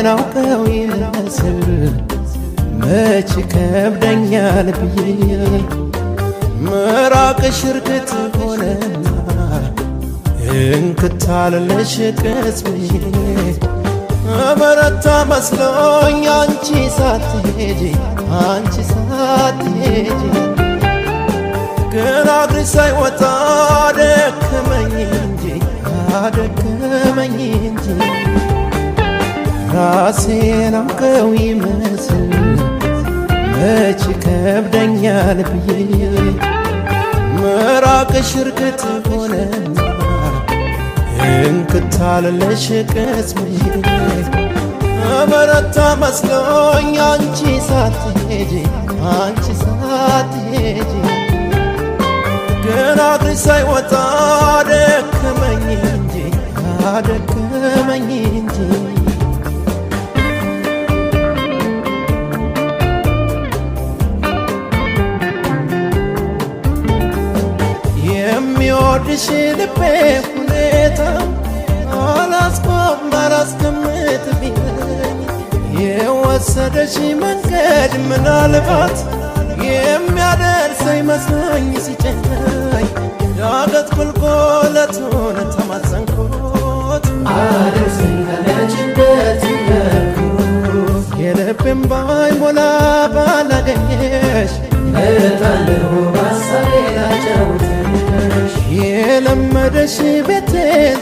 አውቀው ይመስል መች ከብደኛል ብዬ ምራቅሽ እርግጥ ሆነና እንክታለለሽ ቅስሜ በረታ መስሎኝ አንቺ ሳትሄጂ ግን እግርሽ ሳይወጣ አደከመኝ እንጂ ራሴን አውቀው ይመስል መች ከብደኛል ብዬ ምራቅሽ እርግጥ ሆነና እንክታለለሽ ቅስሜ በረታ መስሎኝ አንቺ ሳትሄጂ ግን እግርሽ ሳይወጣ አደከመኝ እንጂ የሚወድሽ ልቤ ሁኔታ አላስቀምጥ ቢለኝ የወሰደሽ መንገድ ምናልባት የሚያደርሰኝ መስሎኝ ሲጨነኝ ዳገት ቁልቁለቱን ተማጸንኩት አደርሰኝ ካለችበት ያልኩት የልቤን ባይሞላ ባላገኘሽ እመጣለሁ በሐሳቤ ላጫውትሽ የለመደሽ ቤቴ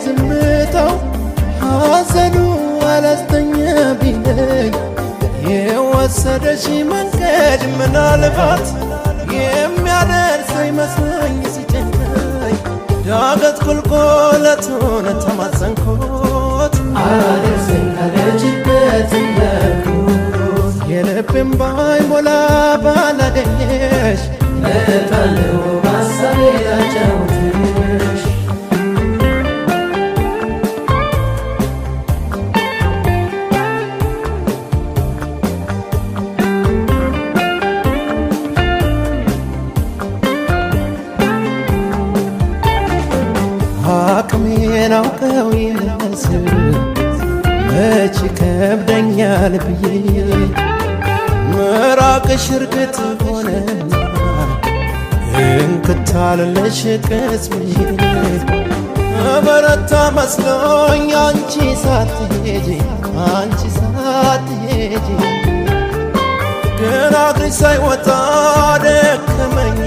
ዝምታው ሐዘኑ አላስተኛ ቢለኝ የወሰደሽ መንገድ ምናልባት የሚያደርሰኝ መስሎኝ ሲጨነኝ ዳገት ቁልቁለቱን ተማጸንኩት አደርሰኝ ካለችበት ያልኩት የልቤን ባይሞላ ባላገኘሽ እመጣለሁ በሐሳቤ ላጫውትሽ አቅሜን አውቀው ይመስል መች ከብደኛል ብዬ ምራቅሽ እርግጥ ሆነና እንክታለለሽ ቅስሜ በረታ መስሎኝ አንቺ ሳትሄጂ ግን እግርሽ ሳይወጣ አደከመኝ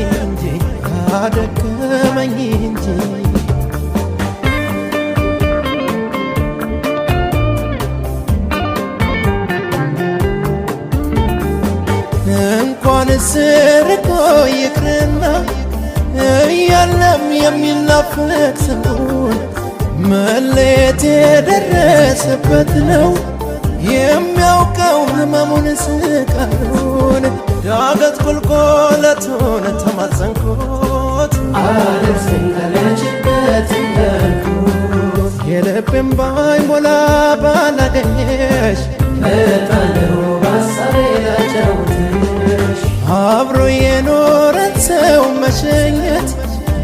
እንጂ እንኳንስ ርቆ ይቅርና እያለም የሚናፍቅ ስሙን መለየት የደረሰበት ነው የሚያውቀው ህመሙን ስቃዩን ዳገት ቁልቁለቱን ተማጸንኩት አደርሰኝ ካለችበት ያልኩት የልቤን ባይሞላ ባላገኘሽ እመጣለሁ በሐሳቤ ላጫውትሽ አብሮ የኖረን ሰው መሸኘት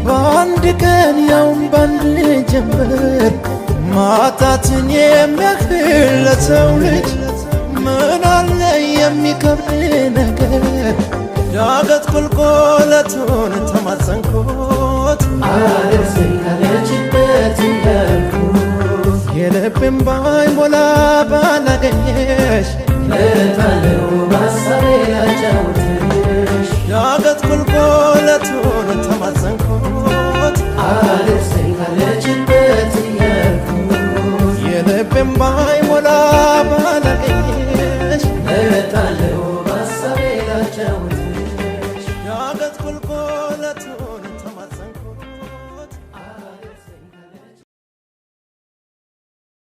በአንድ ቀን ያውም ባንድ ጀንበር ማጣትን የሚያክል ለሰው ልጅ ምን አለ የሚከብድ ነገር ዳገት ቁልቁለቱን ተማጸንኩት አደርሰኝ ካለችበት ያልኩት የልቤን ባይሞላ ባላገኘሽ እመጣለሁ በሐሳቤ ላጫውትሽ ዳገት ቁልቁለቱን ተማጸንኩት አደርሰኝ ካለችበት ያልኩት የልቤን ባይሞላ ባላገኘሽ እመጣለሁ